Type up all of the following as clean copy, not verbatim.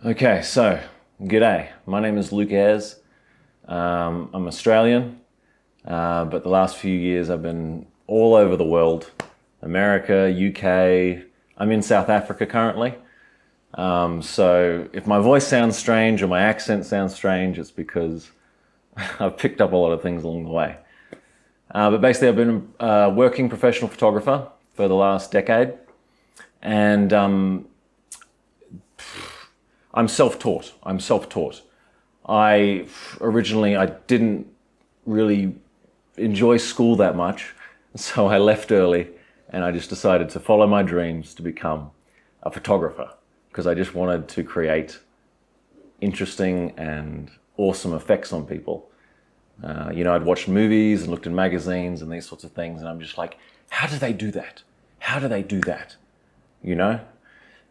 Okay, so g'day. My name is Luke Ayers. I'm Australian, but the last few years I've been all over the world. America, UK. I'm in South Africa currently. So if my voice sounds strange or my accent sounds strange, it's because I've picked up a lot of things along the way. But basically I've been a working professional photographer for the last decade, and I'm self-taught. I didn't really enjoy school that much, so I left early and I just decided to follow my dreams to become a photographer because I just wanted to create interesting and awesome effects on people. I'd watched movies and looked in magazines and these sorts of things, and I'm just like, how do they do that? How do they do that? You know?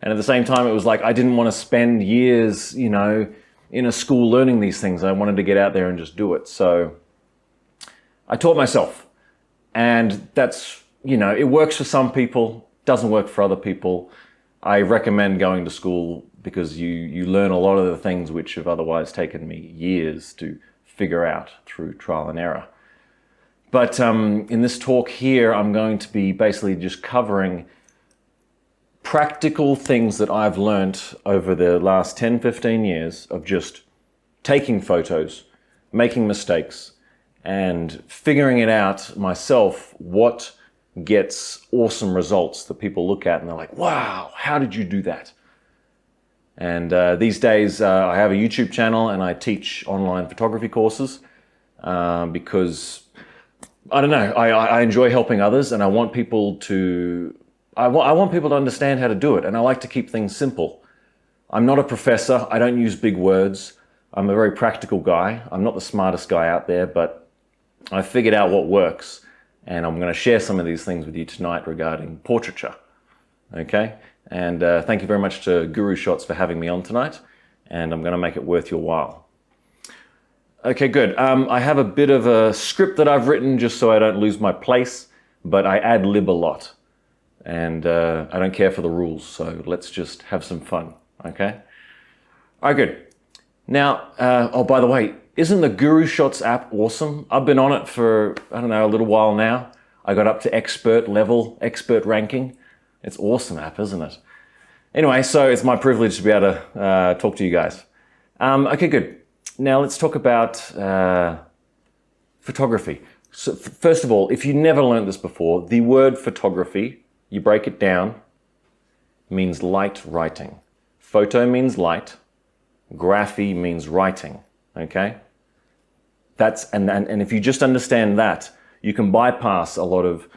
And at the same time, it was like, I didn't want to spend years, in a school learning these things. I wanted to get out there and just do it. So I taught myself. And that's, it works for some people, doesn't work for other people. I recommend going to school because you learn a lot of the things which have otherwise taken me years to figure out through trial and error. But in this talk here, I'm going to be basically just covering practical things that I've learnt over the last 10, 15 years of just taking photos, making mistakes, and figuring it out myself what gets awesome results that people look at and they're like, wow, how did you do that? And these days I have a YouTube channel and I teach online photography courses because, I don't know, I enjoy helping others, and I want people to understand how to do it, and I like to keep things simple. I'm not a professor. I don't use big words. I'm a very practical guy. I'm not the smartest guy out there, but I figured out what works, and I'm going to share some of these things with you tonight regarding portraiture. Okay? And thank you very much to GuruShots for having me on tonight, and I'm going to make it worth your while. Okay, good. I have a bit of a script that I've written just so I don't lose my place, but I ad-lib a lot. And I don't care for the rules, so let's just have some fun, okay? All right, good. Now, oh, by the way, isn't the GuruShots app awesome? I've been on it for, I don't know, a little while now. I got up to expert level, expert ranking. It's an awesome app, isn't it? Anyway, so it's my privilege to be able to talk to you guys. Okay, good. Now let's talk about photography. So first of all, if you never learned this before, the word photography, you break it down, means light writing. Photo means light, graphy means writing, okay? And if you just understand that, you can bypass a lot of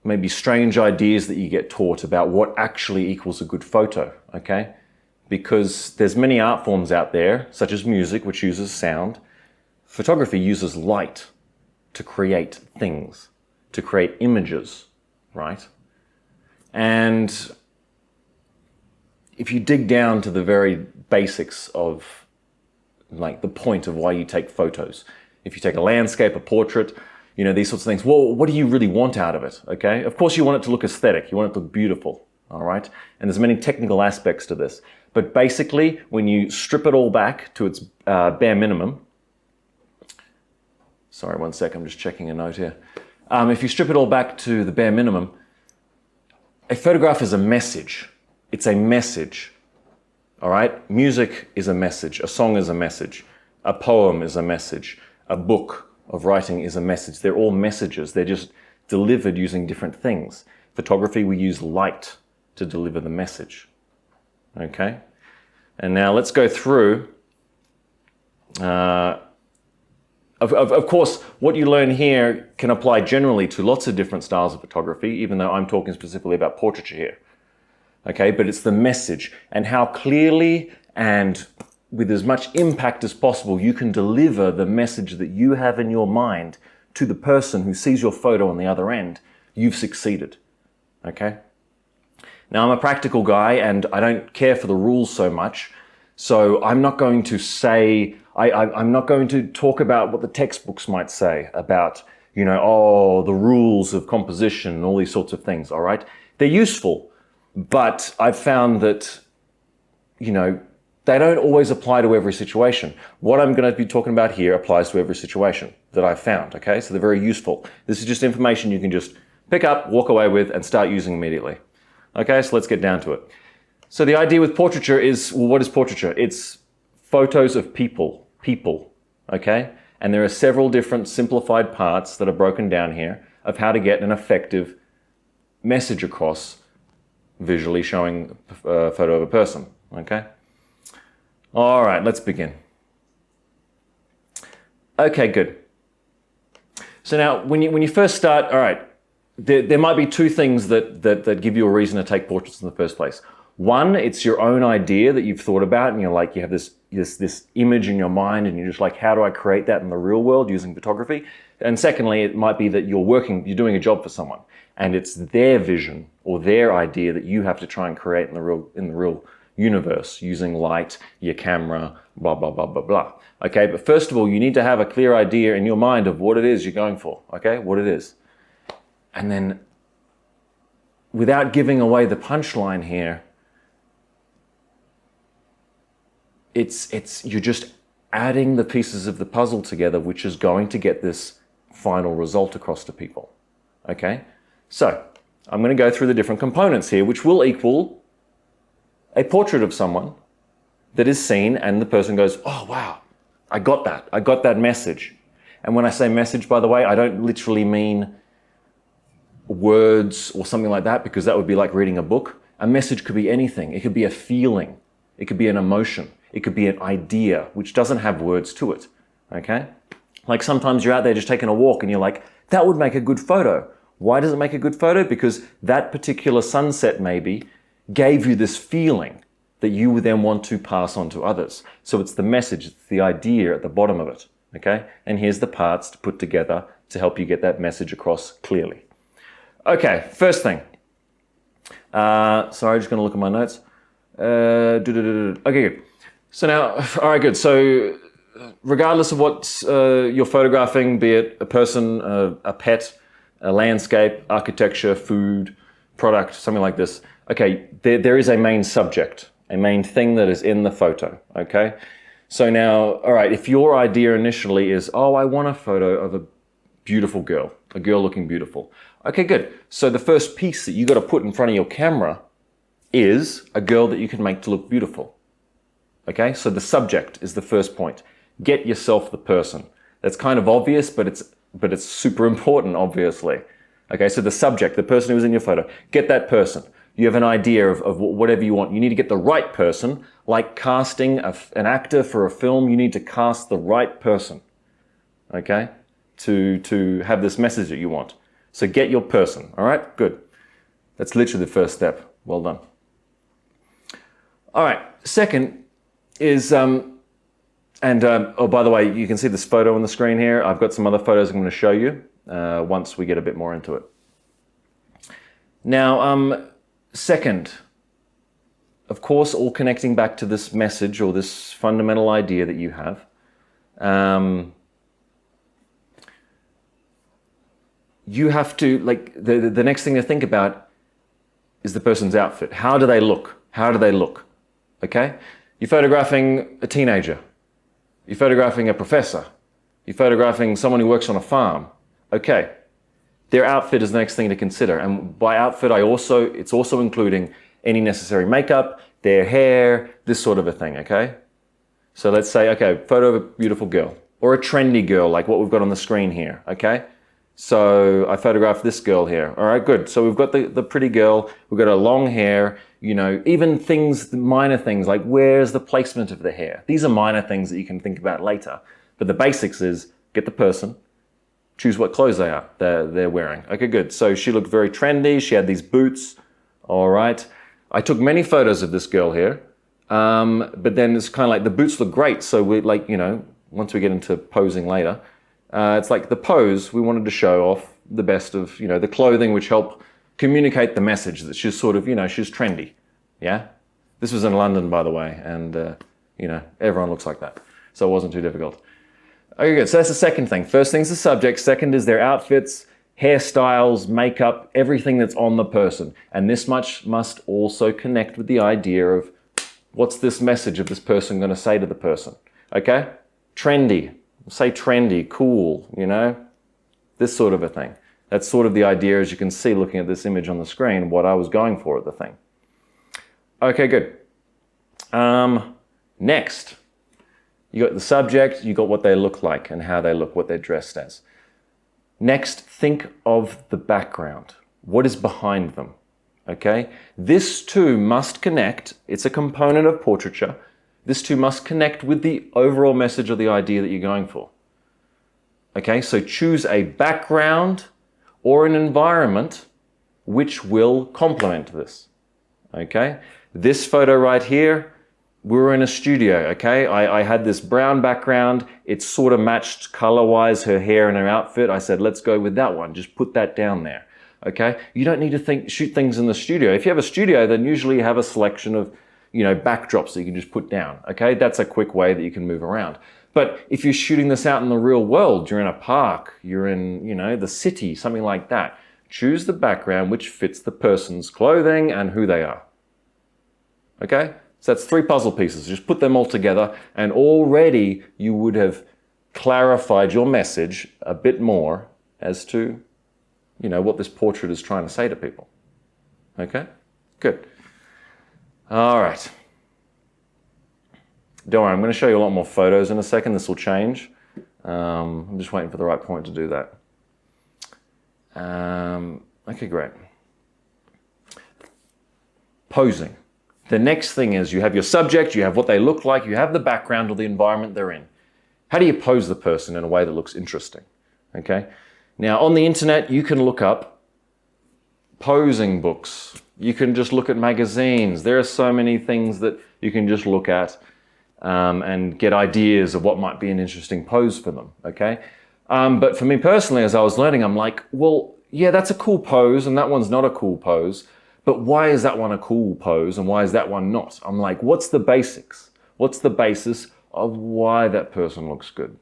maybe strange ideas that you get taught about what actually equals a good photo, okay? Because there's many art forms out there, such as music, which uses sound. Photography uses light to create things, to create images, right? And if you dig down to the very basics of like the point of why you take photos, if you take a landscape, a portrait, these sorts of things, well, what do you really want out of it, okay? Of course you want it to look aesthetic, you want it to look beautiful, all right? And there's many technical aspects to this. But basically, when you strip it all back to its bare minimum, sorry, one sec, I'm just checking a note here. If you strip it all back to the bare minimum, a photograph is a message. It's a message, all right? Music is a message. A song is a message. A poem is a message. A book of writing is a message. They're all messages. They're just delivered using different things. Photography, we use light to deliver the message, okay? And now let's go through. Of course, what you learn here can apply generally to lots of different styles of photography, even though I'm talking specifically about portraiture here. Okay, but it's the message and how clearly and with as much impact as possible you can deliver the message that you have in your mind to the person who sees your photo on the other end. You've succeeded. Okay? Now, I'm a practical guy and I don't care for the rules so much, so I'm not going to say, I'm not going to talk about what the textbooks might say about, the rules of composition and all these sorts of things, all right? They're useful, but I've found that, they don't always apply to every situation. What I'm going to be talking about here applies to every situation that I've found, okay? So they're very useful. This is just information you can just pick up, walk away with, and start using immediately. Okay, so let's get down to it. So the idea with portraiture is, well, what is portraiture? It's photos of people, okay? And there are several different simplified parts that are broken down here of how to get an effective message across visually showing a photo of a person, okay? All right, let's begin. Okay, good. So now, when you first start, all right, there might be two things that give you a reason to take portraits in the first place. One, it's your own idea that you've thought about, and you're like, you have this image in your mind, and you're just like, how do I create that in the real world using photography? And secondly, it might be that you're doing a job for someone, and it's their vision or their idea that you have to try and create in the real universe using light, your camera, blah, blah, blah, blah, blah. Okay, but first of all, you need to have a clear idea in your mind of what it is you're going for, okay, what it is. And then, without giving away the punchline here, you're just adding the pieces of the puzzle together, which is going to get this final result across to people, okay? So, I'm going to go through the different components here, which will equal a portrait of someone that is seen and the person goes, oh, wow, I got that message. And when I say message, by the way, I don't literally mean words or something like that, because that would be like reading a book. A message could be anything. It could be a feeling. It could be an emotion. It could be an idea, which doesn't have words to it, okay? Like sometimes you're out there just taking a walk and you're like, that would make a good photo. Why does it make a good photo? Because that particular sunset maybe gave you this feeling that you would then want to pass on to others. So it's the message, it's the idea at the bottom of it, okay? And here's the parts to put together to help you get that message across clearly. Okay, first thing. Sorry, just going to look at my notes. Okay, good. So now, all right, good. So regardless of what you're photographing, be it a person, a pet, a landscape, architecture, food, product, something like this, okay, there is a main subject, a main thing that is in the photo, okay? So now, all right, if your idea initially is, oh, I want a photo of a beautiful girl, a girl looking beautiful. Okay, good. So the first piece that you got to put in front of your camera is a girl that you can make to look beautiful. Okay, so the subject is the first point. Get yourself the person. That's kind of obvious, but it's super important, obviously. Okay, so the subject, the person who's in your photo, get that person. You have an idea of whatever you want. You need to get the right person. Like casting an actor for a film, you need to cast the right person, okay, to have this message that you want. So get your person, all right? Good. That's literally the first step. Well done. All right, second is, oh, by the way, you can see this photo on the screen here. I've got some other photos I'm going to show you once we get a bit more into it. Now, second, of course, all connecting back to this message or this fundamental idea that you have. You have to, like, the next thing to think about is the person's outfit. How do they look? How do they look? Okay? You're photographing a teenager. You're photographing a professor. You're photographing someone who works on a farm. Okay. Their outfit is the next thing to consider. And by outfit, it's also including any necessary makeup, their hair, this sort of a thing, okay? So let's say, okay, photo of a beautiful girl or a trendy girl like what we've got on the screen here, okay? So I photographed this girl here. All right, good. So we've got the pretty girl. We've got her long hair, you know, even things, minor things like where's the placement of the hair? These are minor things that you can think about later. But the basics is get the person, choose what clothes they're wearing. Okay, good. So she looked very trendy. She had these boots. All right. I took many photos of this girl here. But then it's kind of like the boots look great. So we like, you know, once we get into posing later, it's like the pose, we wanted to show off the best of, you know, the clothing which help communicate the message that she's sort of, you know, she's trendy. Yeah? This was in London, by the way, and, you know, everyone looks like that. So it wasn't too difficult. Okay, good. So that's the second thing. First thing's the subject. Second is their outfits, hairstyles, makeup, everything that's on the person. And this much must also connect with the idea of What's this message of this person going to say to the person? Okay? Trendy. Say trendy, cool, you know? This sort of a thing. That's sort of the idea, as you can see looking at this image on the screen, what I was going for at the thing. Okay, good. Next, you got the subject, you got what they look like and how they look, what they're dressed as. Next, think of the background. What is behind them? Okay? This too must connect. It's a component of portraiture. This too must connect with the overall message or the idea that you're going for. Okay? So choose a background or an environment which will complement this. Okay? This photo right here, we were in a studio, okay? I had this brown background. It sort of matched color-wise her hair and her outfit. I said, let's go with that one. Just put that down there, okay? You don't need to shoot things in the studio. If you have a studio, then usually you have a selection of, you know, backdrops that you can just put down, okay? That's a quick way that you can move around. But if you're shooting this out in the real world, you're in a park, you're in, you know, the city, something like that, choose the background which fits the person's clothing and who they are, okay? So that's 3 puzzle pieces. Just put them all together and already you would have clarified your message a bit more as to, you know, what this portrait is trying to say to people. Okay? Good. All right. Don't worry, I'm going to show you a lot more photos in a second. This will change. I'm just waiting for the right point to do that. Okay, great. Posing. The next thing is you have your subject, you have what they look like, you have the background or the environment they're in. How do you pose the person in a way that looks interesting? Okay? Now, on the internet, you can look up posing books. You can just look at magazines. There are so many things that you can just look at and get ideas of what might be an interesting pose for them. Okay? But for me personally, as I was learning, I'm like, well, yeah, that's a cool pose and that one's not a cool pose. But why is that one a cool pose and why is that one not? I'm like, what's the basics? What's the basis of why that person looks good?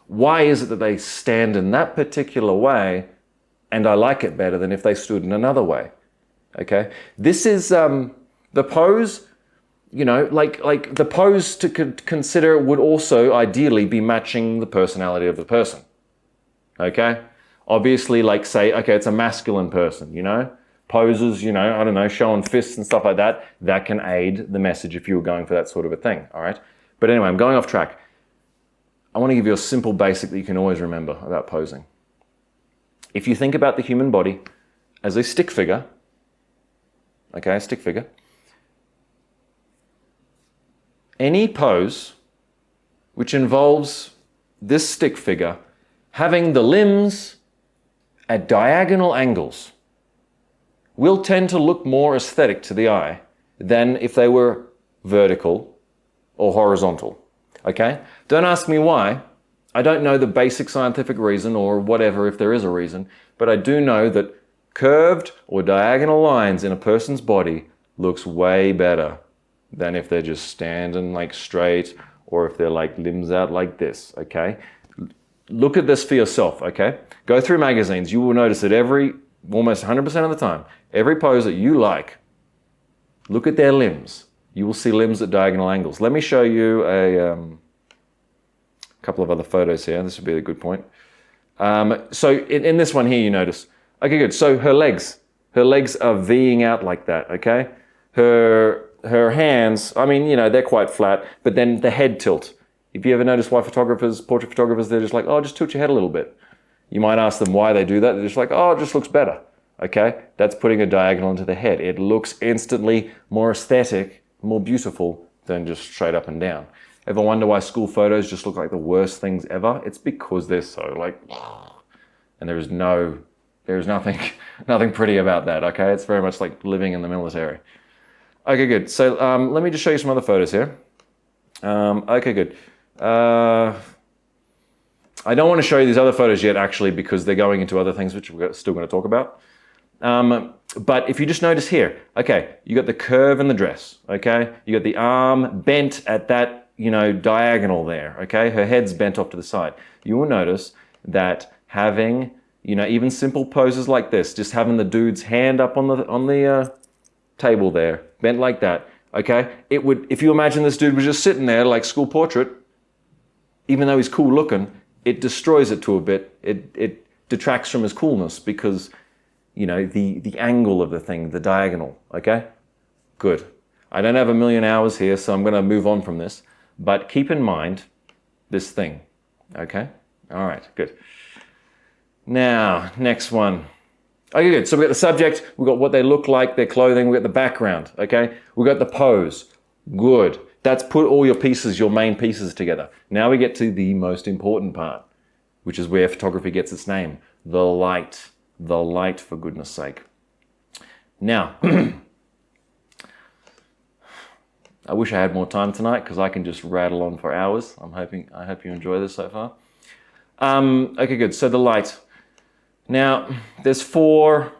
Why is it that they stand in that particular way and I like it better than if they stood in another way? Okay? This is the pose, you know, like the pose to consider would also ideally be matching the personality of the person. Okay? Obviously, like say, okay, it's a masculine person, you know? Poses, you know, I don't know, showing fists and stuff like that, that can aid the message if you were going for that sort of a thing, all right? But anyway, I'm going off track. I want to give you a simple basic that you can always remember about posing. If you think about the human body as a stick figure, okay, a stick figure, any pose which involves this stick figure having the limbs at diagonal angles will tend to look more aesthetic to the eye than if they were vertical or horizontal, okay? Don't ask me why. I don't know the basic scientific reason or whatever, if there is a reason, but I do know that curved or diagonal lines in a person's body looks way better than if they're just standing like straight or if they're like limbs out like this, okay? Look at this for yourself, okay? Go through magazines. You will notice that almost 100% of the time, every pose that you like, look at their limbs. You will see limbs at diagonal angles. Let me show you a couple of other photos here. This would be a good point. So in this one here, you notice. Okay, good. So her legs are V-ing out like that, okay? Her hands, I mean, you know, they're quite flat, but then the head tilt. If you ever notice why portrait photographers, they're just like, oh, just tilt your head a little bit. You might ask them why they do that. They're just like, oh, it just looks better. Okay? That's putting a diagonal into the head. It looks instantly more aesthetic, more beautiful than just straight up and down. Ever wonder why school photos just look like the worst things ever? It's because they're so like, and there is nothing pretty about that, okay? It's very much like living in the military. Okay, good. So let me just show you some other photos here. Okay, good. I don't want to show you these other photos yet, actually, because they're going into other things which we're still going to talk about. But if you just notice here, okay, you got the curve in the dress, okay? You got the arm bent at that, you know, diagonal there, okay? Her head's bent off to the side. You will notice that having, you know, even simple poses like this, just having the dude's hand up on the table there, bent like that, okay? It would, if you imagine this dude was just sitting there like school portrait, even though he's cool looking, it destroys it to a bit. It detracts from his coolness because, you know, the angle of the thing, the diagonal, okay? Good. I don't have a million hours here, so I'm going to move on from this. But keep in mind this thing, okay? All right, good. Now, next one. Okay, good. So we've got the subject, we've got what they look like, their clothing, we've got the background, okay? We've got the pose. Good. That's put all your pieces, your main pieces together. Now we get to the most important part, which is where photography gets its name. The light. The light, for goodness sake. Now, I wish I had more time tonight because I can just rattle on for hours. I hope you enjoy this so far. Okay, good. So the light. Now, there's four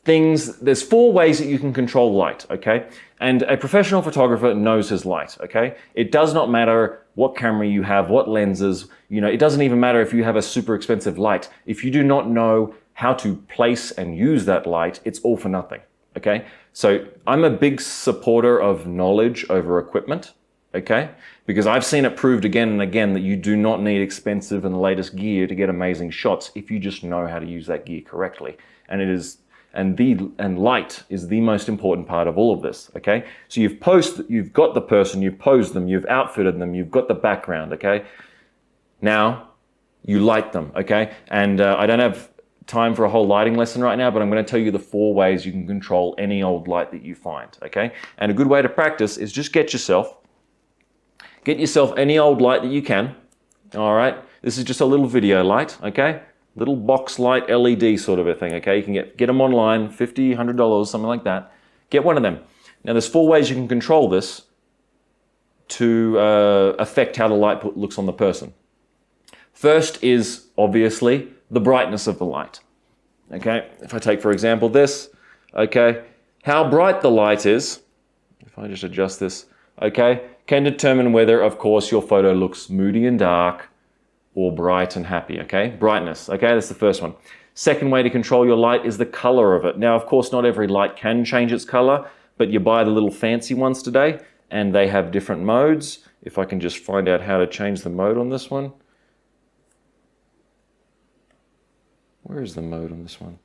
things, there's four ways that you can control light, okay? And a professional photographer knows his light, okay? It does not matter what camera you have, what lenses, you know, it doesn't even matter if you have a super expensive light. If you do not know how to place and use that light, it's all for nothing, okay? So I'm a big supporter of knowledge over equipment, okay? Because I've seen it proved again and again that you do not need expensive and the latest gear to get amazing shots if you just know how to use that gear correctly. And light is the most important part of all of this, okay? So you've got the person, you've posed them, you've outfitted them, you've got the background, okay? Now, you light them, okay? And I don't have time for a whole lighting lesson right now, but I'm going to tell you the 4 ways you can control any old light that you find, okay? And a good way to practice is just get yourself any old light that you can, all right? This is just a little video light, okay? Little box light LED sort of a thing, okay? You can get them online, $50, $100, something like that. Get one of them. Now there's 4 ways you can control this to affect how the light looks on the person. First is obviously the brightness of the light, okay? If I take, for example, this, okay? How bright the light is, if I just adjust this, okay, can determine whether, of course, your photo looks moody and dark or bright and happy, okay? Brightness, okay, that's the first one. Second way to control your light is the color of it. Now, of course, not every light can change its color, but you buy the little fancy ones today, and they have different modes. If I can just find out how to change the mode on this one. Where is the mode on this one?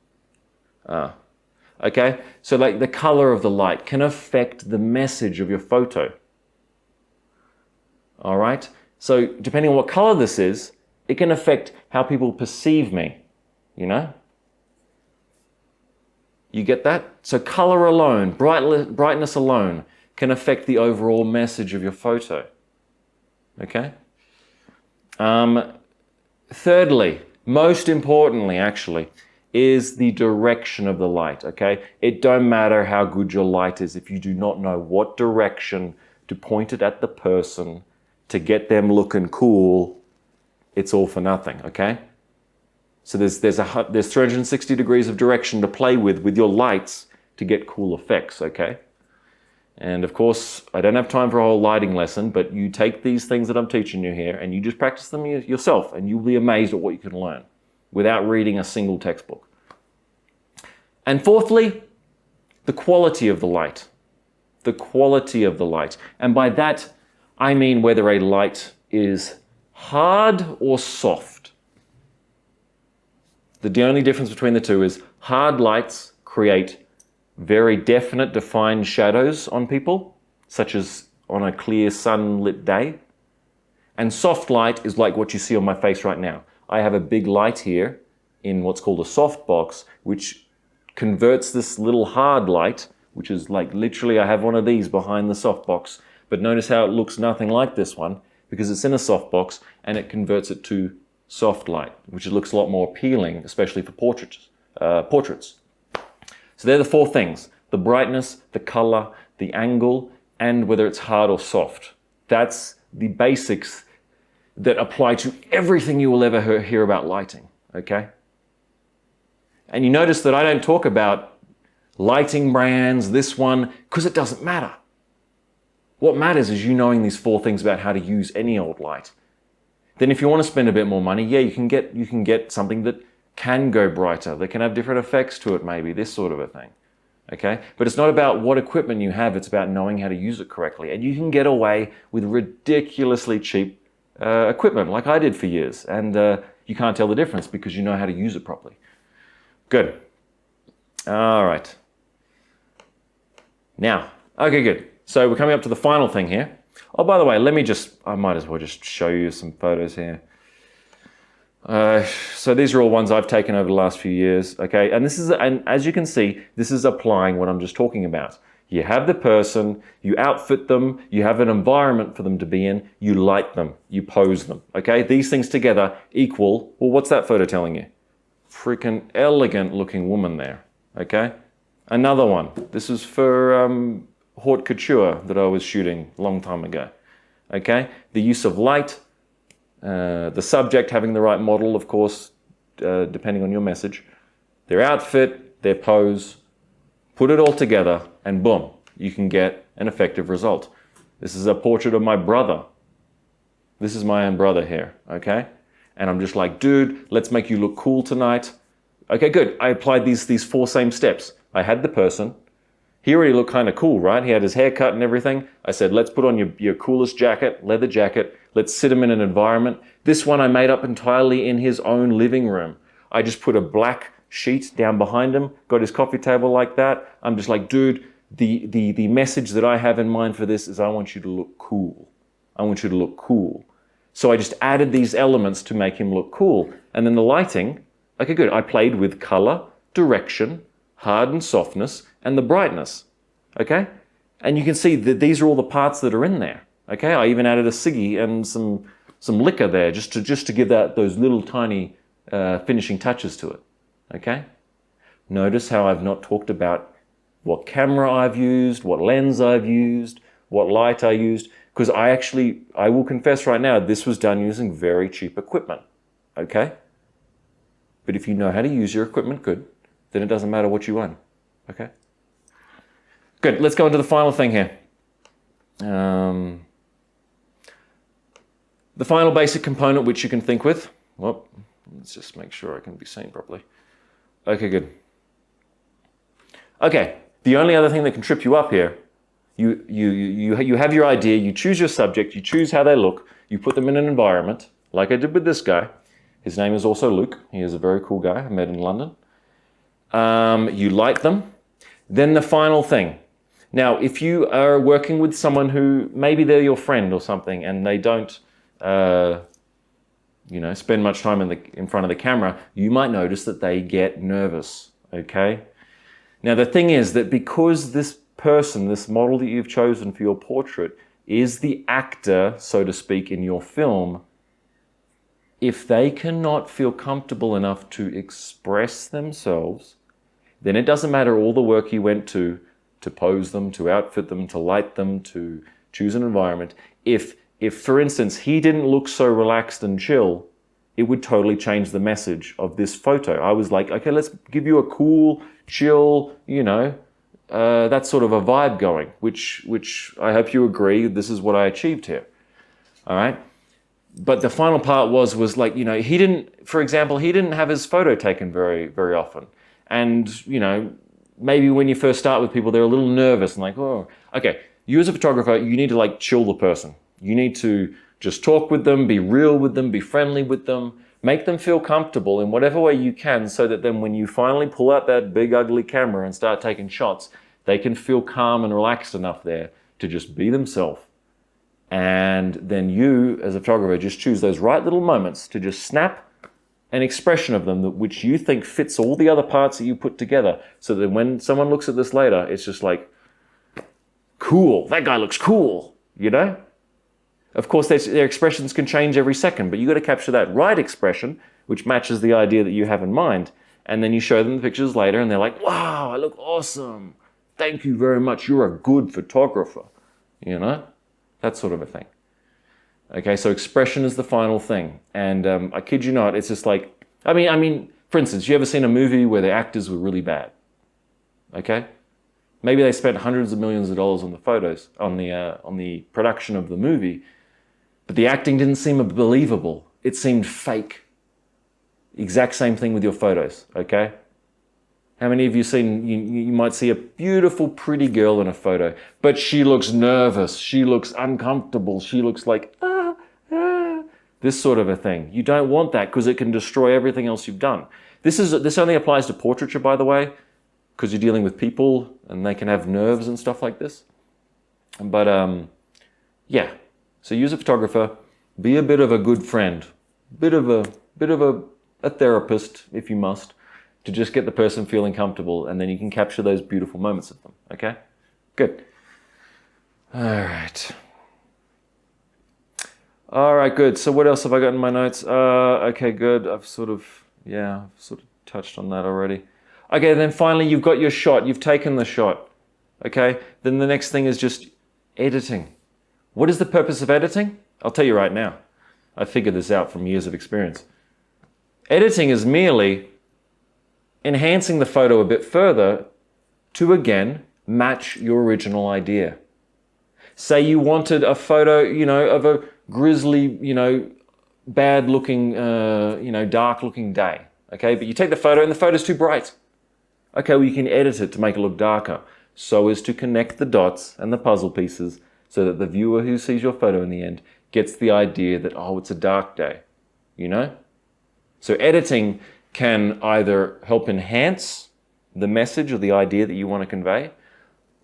Okay, so like the color of the light can affect the message of your photo. All right, so depending on what color this is, it can affect how people perceive me, you know? You get that? So color alone, brightness alone can affect the overall message of your photo, okay? Thirdly, most importantly actually, is the direction of the light, okay? It don't matter how good your light is if you do not know what direction to point it at the person to get them looking cool, it's all for nothing, okay? So there's 360 degrees of direction to play with your lights to get cool effects, okay? And of course, I don't have time for a whole lighting lesson, but you take these things that I'm teaching you here and you just practice them yourself and you'll be amazed at what you can learn without reading a single textbook. And fourthly, the quality of the light. The quality of the light. And by that, I mean whether a light is hard or soft. The only difference between the two is hard lights create very definite, defined shadows on people, such as on a clear sunlit day. And soft light is like what you see on my face right now. I have a big light here in what's called a softbox, which converts this little hard light, which is like literally I have one of these behind the softbox, but notice how it looks nothing like this one because it's in a softbox and it converts it to soft light, which looks a lot more appealing, especially for portraits. So they're the 4 things: the brightness, the color, the angle, and whether it's hard or soft. That's the basics that apply to everything you will ever hear about lighting, okay? And you notice that I don't talk about lighting brands, this one, because it doesn't matter. What matters is you knowing these 4 things about how to use any old light. Then if you want to spend a bit more money, yeah, you can get something that can go brighter. They can have different effects to it, maybe, this sort of a thing. Okay? But it's not about what equipment you have, it's about knowing how to use it correctly. And you can get away with ridiculously cheap equipment, like I did for years. And you can't tell the difference because you know how to use it properly. Good. All right. Now, okay, good. So we're coming up to the final thing here. Oh, by the way, I might as well just show you some photos here. So these are all ones I've taken over the last few years, okay? And as you can see, this is applying what I'm just talking about. You have the person, you outfit them, you have an environment for them to be in, you light them, you pose them, okay? These things together equal, well, what's that photo telling you? Freaking elegant looking woman there, okay? Another one. This is for haute couture that I was shooting a long time ago, okay? The use of light, the subject having the right model, of course, depending on your message, their outfit, their pose, put it all together, and boom, you can get an effective result. This is a portrait of my brother. This is my own brother here, okay? And I'm just like, dude, let's make you look cool tonight. Okay, good. I applied these 4 same steps. I had the person. He already looked kind of cool, right? He had his hair cut and everything. I said, let's put on your coolest jacket, leather jacket. Let's sit him in an environment. This one I made up entirely in his own living room. I just put a black sheet down behind him, got his coffee table like that. I'm just like, dude, the message that I have in mind for this is I want you to look cool. I want you to look cool. So I just added these elements to make him look cool. And then the lighting, okay, good. I played with color, direction, hard and softness, and the brightness, okay? And you can see that these are all the parts that are in there, okay? I even added a ciggy and some liquor there just to give that those little tiny finishing touches to it, okay? Notice how I've not talked about what camera I've used, what lens I've used, what light I used, because I will confess right now, this was done using very cheap equipment, okay? But if you know how to use your equipment good, then it doesn't matter what you own, okay? Good, let's go into the final thing here. The final basic component which you can think with. Well, let's just make sure I can be seen properly. Okay, good. Okay, the only other thing that can trip you up here, you have your idea, you choose your subject, you choose how they look, you put them in an environment, like I did with this guy. His name is also Luke. He is a very cool guy I met in London. You light them. Then the final thing. Now, if you are working with someone who, maybe they're your friend or something, and they don't, spend much time in front of the camera, you might notice that they get nervous, okay? Now, the thing is that because this person, this model that you've chosen for your portrait, is the actor, so to speak, in your film, if they cannot feel comfortable enough to express themselves, then it doesn't matter all the work you went to pose them, to outfit them, to light them, to choose an environment. If for instance, he didn't look so relaxed and chill, it would totally change the message of this photo. I was like, okay, let's give you a cool, chill, that sort of a vibe going, which I hope you agree, this is what I achieved here. All right? But the final part was like, he didn't have his photo taken very, very often. And, maybe when you first start with people, they're a little nervous and like, oh, okay. You as a photographer, you need to like chill the person. You need to just talk with them, be real with them, be friendly with them, make them feel comfortable in whatever way you can so that then when you finally pull out that big ugly camera and start taking shots, they can feel calm and relaxed enough there to just be themselves. And then you, as a photographer, just choose those right little moments to just snap an expression of them which you think fits all the other parts that you put together, so that when someone looks at this later, it's just like, cool, that guy looks cool, Of course, their expressions can change every second, but you got to capture that right expression, which matches the idea that you have in mind. And then you show them the pictures later, and they're like, wow, I look awesome. Thank you very much. You're a good photographer, That sort of a thing. Okay, so expression is the final thing. And I kid you not, it's just like, I mean, for instance, you ever seen a movie where the actors were really bad? Okay? Maybe they spent hundreds of millions of dollars on the photos, on the production of the movie, but the acting didn't seem believable. It seemed fake. Exact same thing with your photos, okay? How many of you seen, you might see a beautiful, pretty girl in a photo, but she looks nervous, she looks uncomfortable, she looks like, this sort of a thing. You don't want that because it can destroy everything else you've done. This only applies to portraiture, by the way, because you're dealing with people and they can have nerves and stuff like this. But yeah, so use a photographer, be a bit of a good friend, bit of a therapist if you must, to just get the person feeling comfortable, and then you can capture those beautiful moments of them, okay? Good. All right. All right, good. So what else have I got in my notes? Okay, good. I've sort of touched on that already. Okay, then finally you've got your shot. You've taken the shot, okay? Then the next thing is just editing. What is the purpose of editing? I'll tell you right now. I figured this out from years of experience. Editing is merely enhancing the photo a bit further to, again, match your original idea. Say you wanted a photo, of a grizzly, bad-looking, dark-looking day, okay? But you take the photo and the photo's too bright. Okay, well, you can edit it to make it look darker so as to connect the dots and the puzzle pieces so that the viewer who sees your photo in the end gets the idea that, oh, it's a dark day, So editing can either help enhance the message or the idea that you want to convey,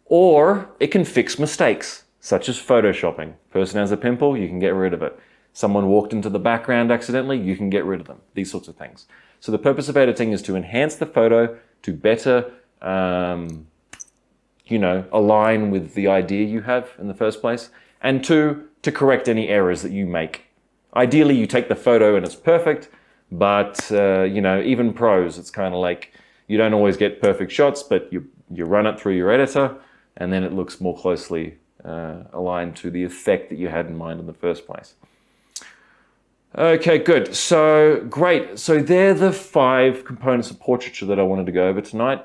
or it can fix mistakes, such as photoshopping. Person has a pimple, you can get rid of it. Someone walked into the background accidentally, you can get rid of them. These sorts of things. So the purpose of editing is to enhance the photo, to better, align with the idea you have in the first place, and to correct any errors that you make. Ideally, you take the photo and it's perfect, but, even pros, it's kind of like you don't always get perfect shots, but you run it through your editor, and then it looks more closely aligned to the effect that you had in mind in the first place. Okay, good. So, great. So they're the 5 components of portraiture that I wanted to go over tonight.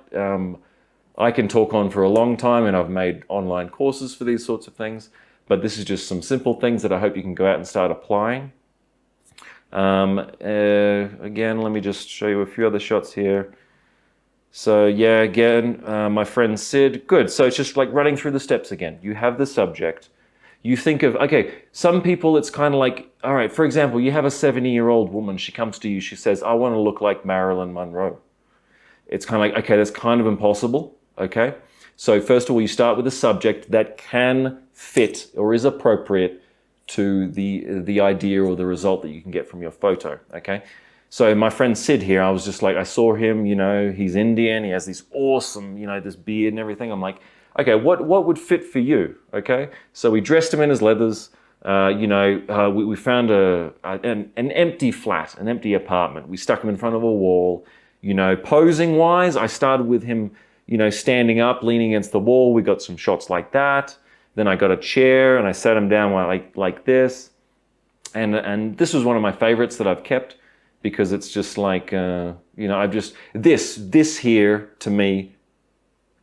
I can talk on for a long time, and I've made online courses for these sorts of things, but this is just some simple things that I hope you can go out and start applying. Again, let me just show you a few other shots here. So yeah, again, my friend Sid, good. So it's just like running through the steps again. You have the subject. You think of, okay, some people it's kind of like, all right, for example, you have a 70-year-old woman, she comes to you, she says, I want to look like Marilyn Monroe. It's kind of like, okay, that's kind of impossible, okay? So first of all, you start with a subject that can fit or is appropriate to the idea or the result that you can get from your photo, okay? So my friend Sid here, I was just like, I saw him, he's Indian, he has this awesome, this beard and everything. I'm like, okay, what would fit for you, okay? So we dressed him in his leathers, we found an empty flat, an empty apartment. We stuck him in front of a wall, posing-wise, I started with him, standing up, leaning against the wall. We got some shots like that. Then I got a chair and I sat him down like this. And this was one of my favorites that I've kept because it's just like, this here to me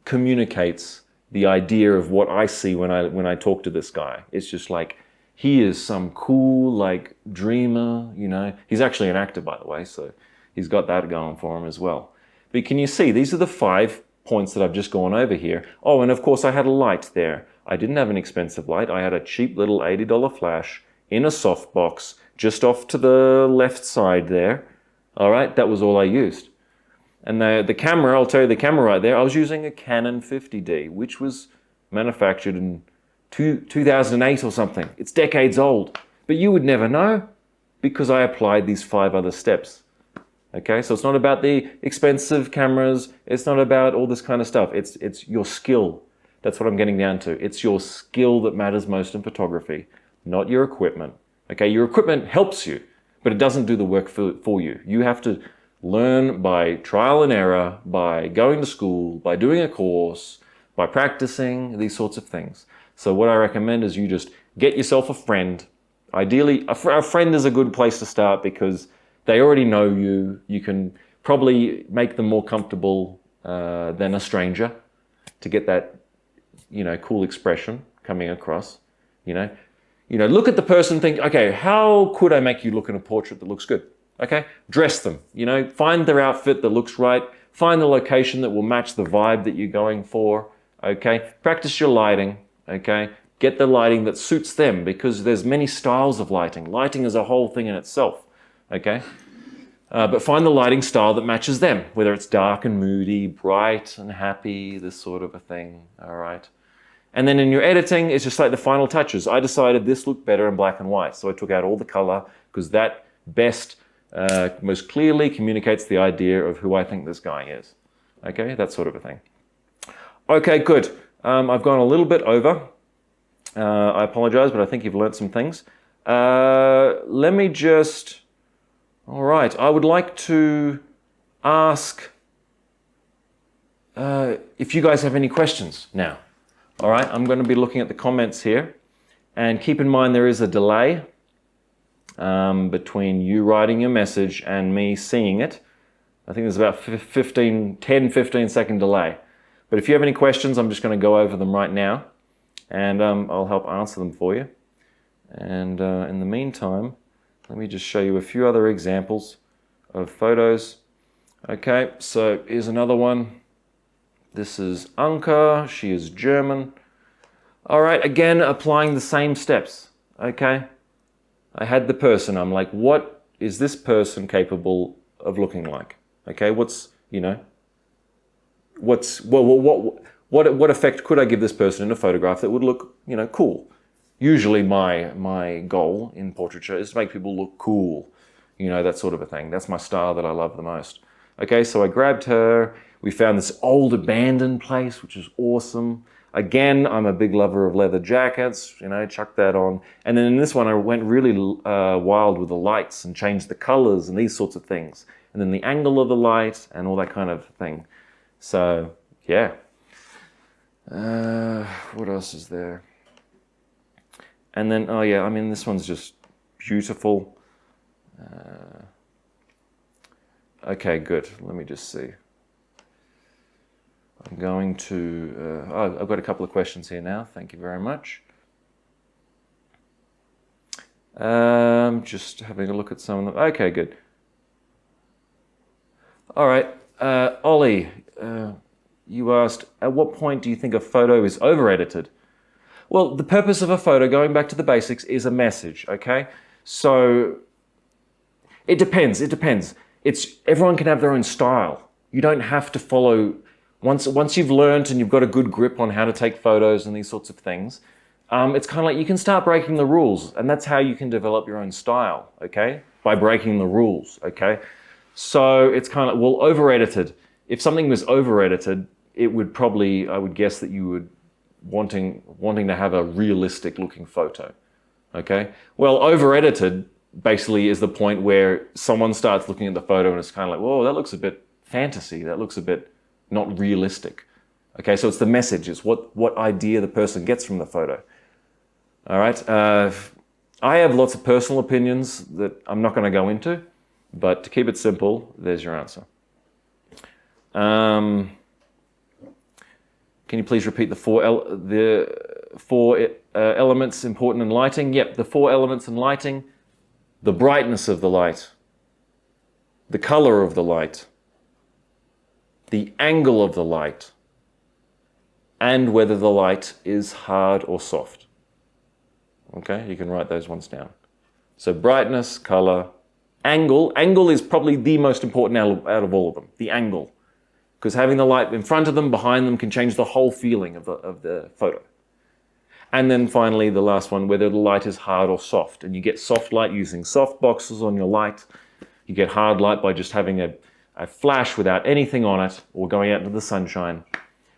communicates the idea of what I see when I talk to this guy. It's just like, he is some cool, like, dreamer, He's actually an actor, by the way, so he's got that going for him as well. But can you see, these are the 5 points that I've just gone over here. Oh, and of course I had a light there. I didn't have an expensive light. I had a cheap little $80 flash in a softbox just off to the left side there. All right, that was all I used. And the camera, I'll tell you the camera right there, I was using a Canon 50D, which was manufactured in 2008 or something. It's decades old. But you would never know because I applied these 5 other steps. Okay, so it's not about the expensive cameras. It's not about all this kind of stuff. It's your skill. That's what I'm getting down to. It's your skill that matters most in photography, not your equipment. Okay, your equipment helps you, but it doesn't do the work for you. You have to learn by trial and error, by going to school, by doing a course, by practicing, these sorts of things. So what I recommend is you just get yourself a friend. Ideally, a friend is a good place to start because they already know you. You can probably make them more comfortable than a stranger to get that cool expression coming across, look at the person, think, okay, how could I make you look in a portrait that looks good? Okay? Dress them, you know, find their outfit that looks right, find the location that will match the vibe that you're going for, okay? Practice your lighting, okay? Get the lighting that suits them, because there's many styles of lighting. Lighting is a whole thing in itself, okay? But find the lighting style that matches them, whether it's dark and moody, bright and happy, this sort of a thing, all right? And then in your editing, it's just like the final touches. I decided this looked better in black and white, so I took out all the color, because that best, most clearly communicates the idea of who I think this guy is. Okay, that sort of a thing. Okay, good. I've gone a little bit over. I apologize, but I think you've learned some things. Let me just... All right, I would like to ask if you guys have any questions now. All right, I'm going to be looking at the comments here. And keep in mind there is a delay between you writing your message and me seeing it. I think there's about 10-15 second delay. But if you have any questions, I'm just going to go over them right now. And I'll help answer them for you. And in the meantime, let me just show you a few other examples of photos. Okay, so here's another one. This is Anka, she is German. All right, again, applying the same steps, okay? I had the person, I'm like, what is this person capable of looking like? Okay, what effect could I give this person in a photograph that would look, you know, cool? Usually my goal in portraiture is to make people look cool, you know, that sort of a thing. That's my style that I love the most. Okay, so I grabbed her. We found this old abandoned place, which is awesome. Again, I'm a big lover of leather jackets, you know, chuck that on. And then in this one, I went really wild with the lights and changed the colors and these sorts of things. And then the angle of the light and all that kind of thing. So, yeah. What else is there? And then, oh yeah, I mean, this one's just beautiful. Okay, good. Let me just see. I'm going to, I've got a couple of questions here now. Thank you very much. Just having a look at some of them. Okay, good. All right, Ollie, you asked, at what point do you think a photo is over-edited? Well, the purpose of a photo, going back to the basics, is a message, okay? So, it depends. Everyone can have their own style. You don't have to follow... Once you've learned and you've got a good grip on how to take photos and these sorts of things, it's kind of like you can start breaking the rules, and that's how you can develop your own style, okay? By breaking the rules, okay? So it's kind of, well, over-edited. If something was over-edited, it would probably, I would guess that you would wanting to have a realistic looking photo, okay? Well, over-edited basically is the point where someone starts looking at the photo and it's kind of like, whoa, that looks a bit fantasy, that looks a bit not realistic. Okay, so it's the message, it's what idea the person gets from the photo. All right, I have lots of personal opinions that I'm not going to go into, but to keep it simple, there's your answer. Can you please repeat the four elements important in lighting? Yep, the 4 elements in lighting: the brightness of the light, the color of the light, the angle of the light, and whether the light is hard or soft. Okay, you can write those ones down. So brightness, color, angle. Angle is probably the most important out of all of them, the angle. Because having the light in front of them, behind them, can change the whole feeling of the photo. And then finally, the last one, whether the light is hard or soft. And you get soft light using soft boxes on your light. You get hard light by just having a flash without anything on it, or going out into the sunshine.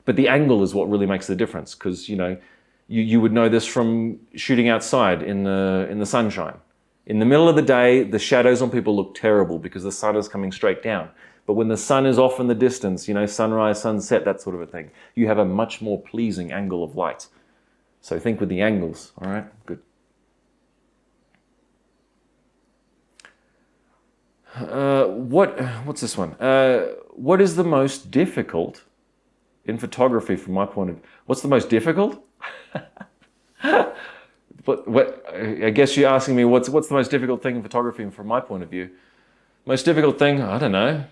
But the angle is what really makes the difference, because you would know this from shooting outside in the sunshine. In the middle of the day, the shadows on people look terrible because the sun is coming straight down. But when the sun is off in the distance, sunrise, sunset, that sort of a thing, you have a much more pleasing angle of light. So think with the angles, all right? Good. What's this one? What is the most difficult in photography from my point of view? What's the most difficult? I guess you're asking me what's the most difficult thing in photography from my point of view. Most difficult thing, I don't know.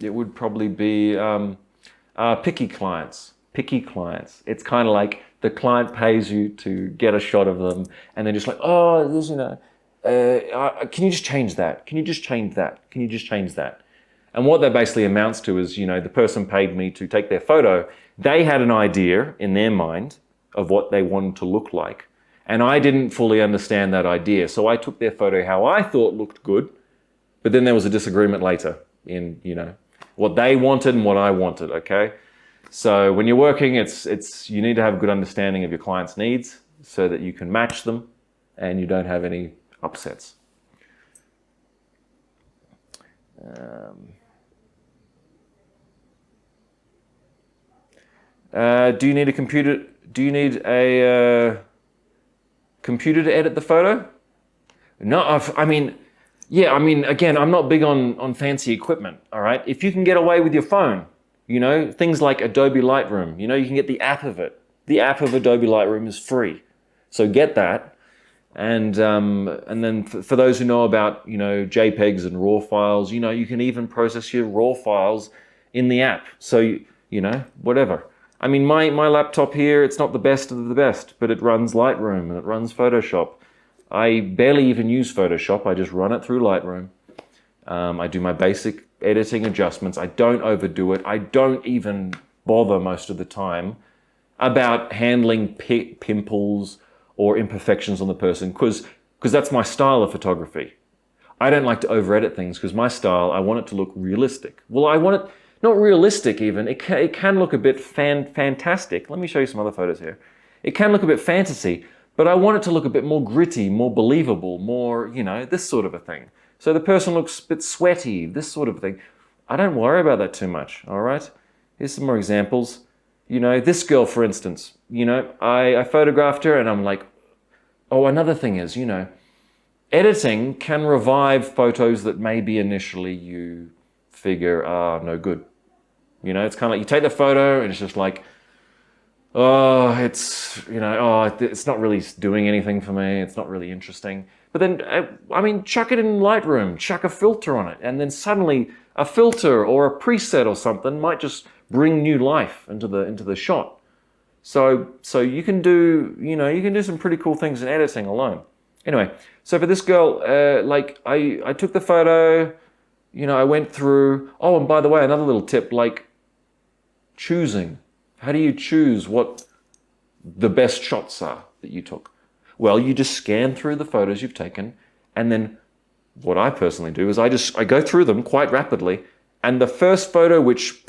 It would probably be picky clients. Picky clients. It's kind of like the client pays you to get a shot of them, and they're just like, oh, this, can you just change that? Can you just change that? Can you just change that? And what that basically amounts to is, the person paid me to take their photo. They had an idea in their mind of what they wanted to look like, and I didn't fully understand that idea. So I took their photo how I thought looked good, but then there was a disagreement later in, what they wanted and what I wanted, okay? So when you're working, you need to have a good understanding of your client's needs so that you can match them and you don't have any upsets. Do you need a computer? Do you need a computer to edit the photo? No, again, I'm not big on fancy equipment, all right? If you can get away with your phone, things like Adobe Lightroom, you can get the app of it. The app of Adobe Lightroom is free. So get that. And then for those who know about, JPEGs and RAW files, you can even process your RAW files in the app. So, whatever. I mean, my laptop here, it's not the best of the best, but it runs Lightroom and it runs Photoshop. I barely even use Photoshop. I just run it through Lightroom. I do my basic editing adjustments. I don't overdo it. I don't even bother most of the time about handling pimples or imperfections on the person because that's my style of photography. I don't like to over-edit things because my style, I want it to look realistic. Well, I want it, not realistic even, it can look a bit fantastic. Let me show you some other photos here. It can look a bit fantasy, but I want it to look a bit more gritty, more believable, more, this sort of a thing. So the person looks a bit sweaty, this sort of thing. I don't worry about that too much, all right? Here's some more examples. This girl, for instance, I photographed her and I'm like, oh, another thing is, editing can revive photos that maybe initially you figure are no good. It's kind of like you take the photo and it's just like, it's not really doing anything for me. It's not really interesting. But then, chuck it in Lightroom, chuck a filter on it, and then suddenly a filter or a preset or something might just bring new life into the shot. So you can do some pretty cool things in editing alone. Anyway, so for this girl, I took the photo, I went through. Oh, and by the way, another little tip, choosing. How do you choose what the best shots are that you took? Well, you just scan through the photos you've taken, and then what I personally do is I go through them quite rapidly, and the first photo which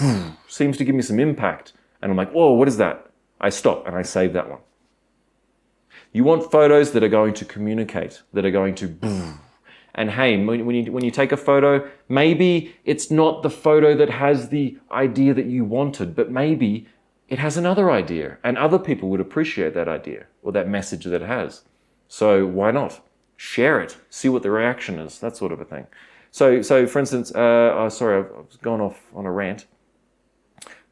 seems to give me some impact, and I'm like, whoa, what is that? I stop and I save that one. You want photos that are going to communicate, that are going to and hey, when you take a photo, maybe it's not the photo that has the idea that you wanted, but maybe it has another idea, and other people would appreciate that idea or that message that it has. So why not? Share it, see what the reaction is, that sort of a thing. So for instance, sorry, I've gone off on a rant.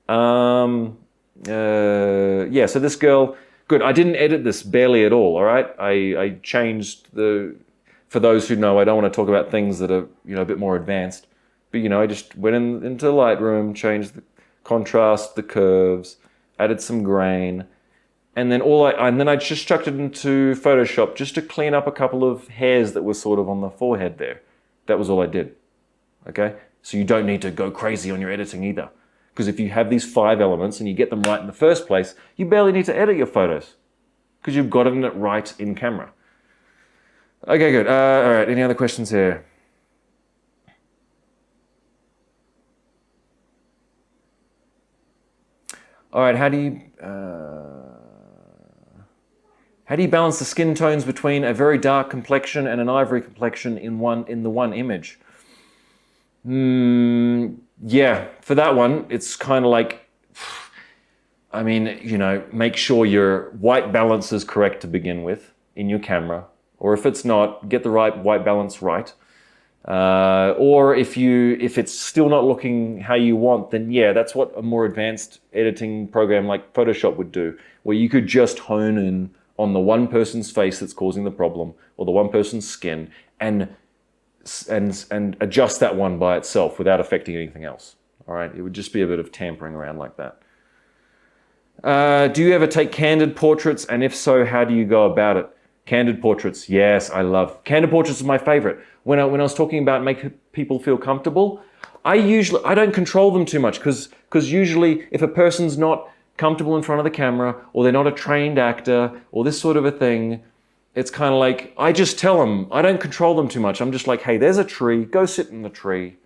So this girl, good, I didn't edit this barely at all right? I changed for those who know, I don't want to talk about things that are, a bit more advanced, but I just went into Lightroom, changed the contrast, the curves, added some grain, and then I just chucked it into Photoshop just to clean up a couple of hairs that were sort of on the forehead there. That was all I did, okay? So you don't need to go crazy on your editing either. Because if you have these 5 elements and you get them right in the first place, you barely need to edit your photos because you've gotten it right in camera. Okay, good. All right, any other questions here? All right, how do you balance the skin tones between a very dark complexion and an ivory complexion in the one image? Yeah, for that one, it's kind of like, make sure your white balance is correct to begin with in your camera, or if it's not, get the right white balance right. Or if it's still not looking how you want, then yeah, that's what a more advanced editing program like Photoshop would do, where you could just hone in on the one person's face that's causing the problem, or the one person's skin, and and adjust that one by itself without affecting anything else. All right, it would just be a bit of tampering around like that. Do you ever take candid portraits? And if so, how do you go about it? Candid portraits, yes, I love. Candid portraits is my favorite. When I was talking about make people feel comfortable, I don't control them too much because usually if a person's not comfortable in front of the camera or they're not a trained actor or this sort of a thing, it's kind of like, I just tell them, I don't control them too much. I'm just like, hey, there's a tree, go sit in the tree.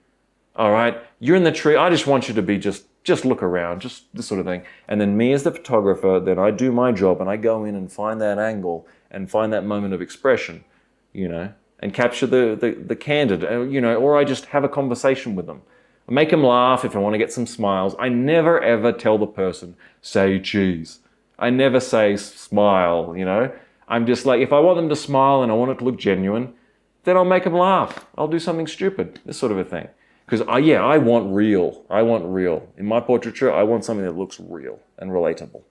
All right, you're in the tree. I just want you to be just look around, just this sort of thing. And then me as the photographer, then I do my job and I go in and find that angle and find that moment of expression, you know, and capture the candid, you know, or I just have a conversation with them. I make them laugh if I want to get some smiles. I never ever tell the person, say cheese. I never say smile, you know. I'm just like, if I want them to smile and I want it to look genuine, then I'll make them laugh. I'll do something stupid, this sort of a thing. Because I want real. I want real. In my portraiture, I want something that looks real and relatable.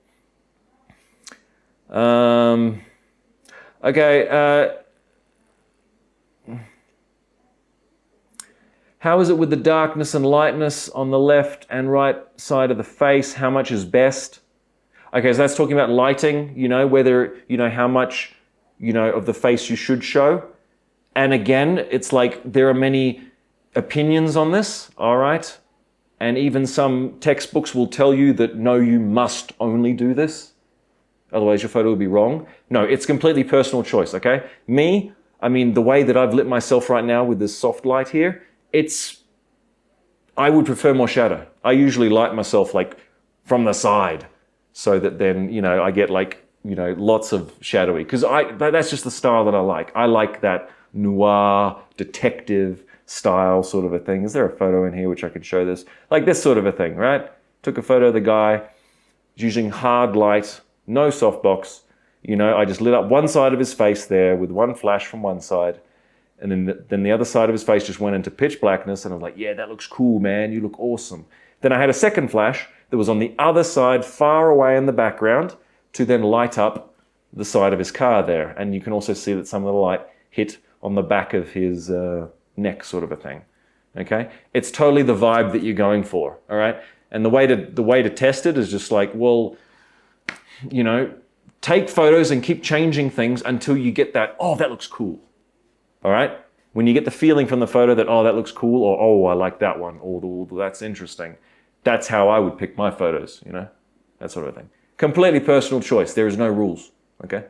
Okay. How is it with the darkness and lightness on the left and right side of the face? How much is best? Okay, so that's talking about lighting, you know, whether, you know, how much, you know, of the face you should show. And again, it's like there are many opinions on this, all right? And even some textbooks will tell you that, no, you must only do this. Otherwise, your photo will be wrong. No, it's completely personal choice, okay? Me, I mean, the way that I've lit myself right now with this soft light here, I would prefer more shadow. I usually light myself like from the side so that then, you know, I get like, you know, lots of shadowy. Because that's just the style that I like. I like that noir, detective style sort of a thing. Is there a photo in here which I could show this? Like this sort of a thing, right? Took a photo of the guy using hard light, no softbox. You know, I just lit up one side of his face there with one flash from one side. And then the other side of his face just went into pitch blackness. And I was like, yeah, that looks cool, man. You look awesome. Then I had a second flash that was on the other side, far away in the background, to then light up the side of his car there. And you can also see that some of the light hit on the back of his neck, sort of a thing. Okay? It's totally the vibe that you're going for, all right? And the way to test it is just like, well, you know, take photos and keep changing things until you get that, oh, that looks cool. All right? When you get the feeling from the photo that, oh, that looks cool, or, oh, I like that one, or that's interesting. That's how I would pick my photos, you know? That sort of thing. Completely personal choice. There is no rules, okay?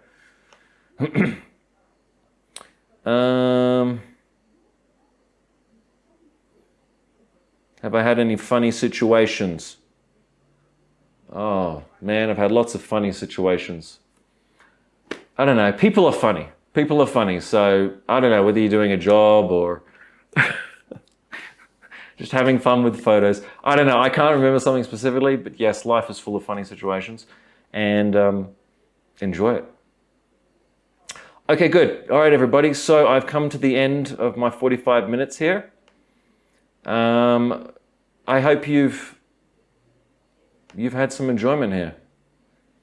Have I had any funny situations? Oh, man, I've had lots of funny situations. I don't know. People are funny. People are funny. So I don't know whether you're doing a job or just having fun with photos. I don't know. I can't remember something specifically, but yes, life is full of funny situations, and enjoy it. Okay, good. All right, everybody. So I've come to the end of my 45 minutes here. I hope you've had some enjoyment here,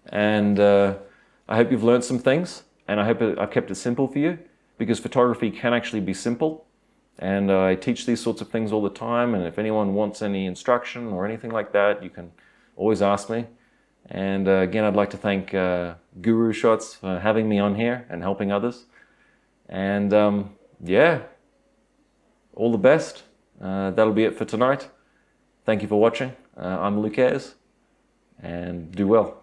and I hope you've learned some things, and I hope I've kept it simple for you, because photography can actually be simple, and I teach these sorts of things all the time, and if anyone wants any instruction or anything like that, you can always ask me. And again, I'd like to thank GuruShots for having me on here and helping others. And yeah, all the best. That'll be it for tonight. Thank you for watching. I'm Luke Ayers, and do well.